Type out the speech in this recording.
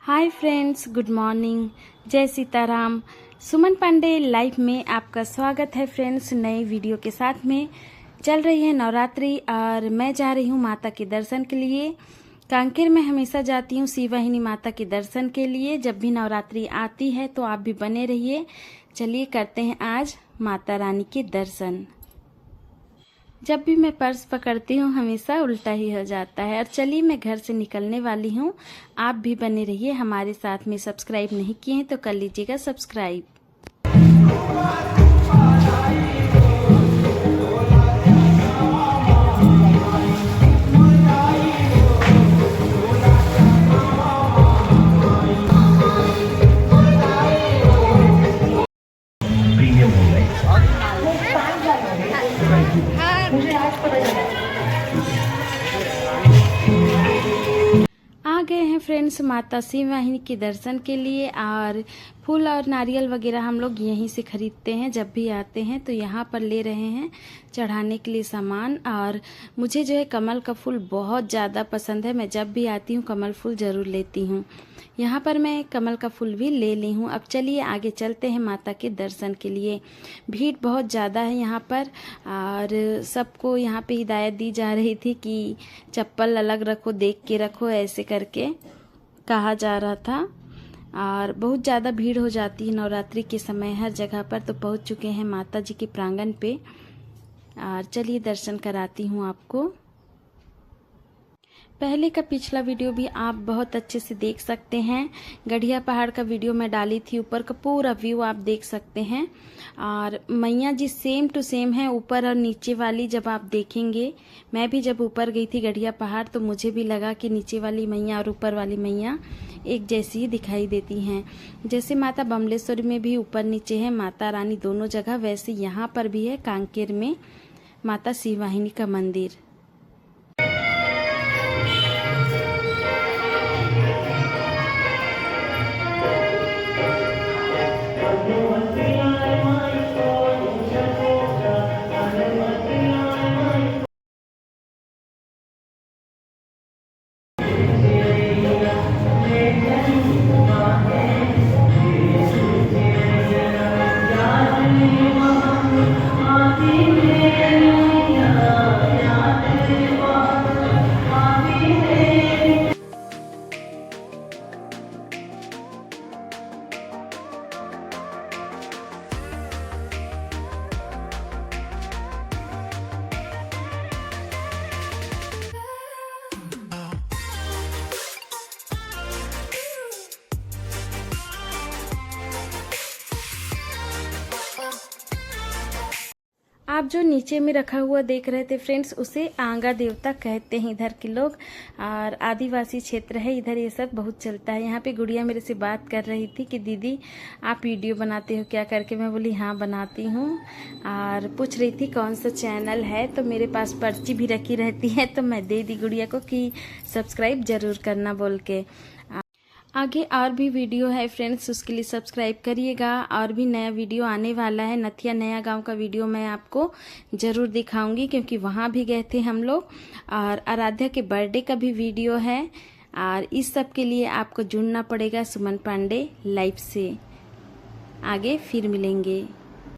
Hi friends, good morning, जय सीताराम। सुमन Pandey live में आपका स्वागत है फ्रेंड्स। नए वीडियो के साथ में चल रही है नवरात्रि और मैं जा रही हूँ माता के दर्शन के लिए। कांकेर में हमेशा जाती हूँ शिववाहिनी माता के दर्शन के लिए। जब भी नवरात्रि आती है तो आप भी बने रहिए। चलिए करते हैं आज माता रानी के दर्शन। जब भी मैं पर्स पकड़ती हूँ हमेशा उल्टा ही हो जाता है। और चलिए मैं घर से निकलने वाली हूँ, आप भी बने रहिए हमारे साथ में। सब्सक्राइब नहीं किए हैं तो कर लीजिएगा सब्सक्राइब। आ गए हैं फ्रेंड्स माता शिववाहिनी के दर्शन के लिए। और फूल और नारियल वगैरह हम लोग यहीं से खरीदते हैं। जब भी आते हैं तो यहाँ पर ले रहे हैं चढ़ाने के लिए सामान। और मुझे जो है कमल का फूल बहुत ज़्यादा पसंद है। मैं जब भी आती हूँ कमल फूल ज़रूर लेती हूँ। यहाँ पर मैं कमल का फूल भी ले ली हूँ। अब चलिए आगे चलते हैं माता के दर्शन के लिए। भीड़ बहुत ज़्यादा है यहाँ पर और सबको यहाँ पे हिदायत दी जा रही थी कि चप्पल अलग रखो, देख के रखो, ऐसे करके कहा जा रहा था। और बहुत ज़्यादा भीड़ हो जाती है नवरात्रि के समय हर जगह पर। तो पहुँच चुके हैं माता जी के प्रांगण पे और चलिए दर्शन कराती हूँ आपको। पहले का पिछला वीडियो भी आप बहुत अच्छे से देख सकते हैं। गढ़िया पहाड़ का वीडियो मैं डाली थी, ऊपर का पूरा व्यू आप देख सकते हैं। और मैया जी सेम टू सेम है, ऊपर और नीचे वाली। जब आप देखेंगे, मैं भी जब ऊपर गई थी गढ़िया पहाड़ तो मुझे भी लगा कि नीचे वाली मैया और ऊपर वाली मैया एक जैसी ही दिखाई देती हैं। जैसे माता बमलेश्वरी में भी ऊपर नीचे है माता रानी दोनों जगह, वैसे यहाँ पर भी है कांकेर में माता शिववाहिनी का मंदिर। आप जो नीचे में रखा हुआ देख रहे थे फ्रेंड्स, उसे आंगा देवता कहते हैं इधर के लोग। और आदिवासी क्षेत्र है इधर, ये सब बहुत चलता है। यहाँ पे गुड़िया मेरे से बात कर रही थी कि दीदी आप वीडियो बनाते हो क्या करके। मैं बोली हाँ बनाती हूँ। और पूछ रही थी कौन सा चैनल है, तो मेरे पास पर्ची भी रखी रहती है तो मैं दे दी गुड़िया को कि सब्सक्राइब ज़रूर करना बोल के। आगे और भी वीडियो है फ्रेंड्स, उसके लिए सब्सक्राइब करिएगा। और भी नया वीडियो आने वाला है। नथिया नया गांव का वीडियो मैं आपको ज़रूर दिखाऊंगी क्योंकि वहाँ भी गए थे हम लोग। और आराध्या के बर्थडे का भी वीडियो है। और इस सब के लिए आपको जुड़ना पड़ेगा सुमन पांडे लाइव से। आगे फिर मिलेंगे।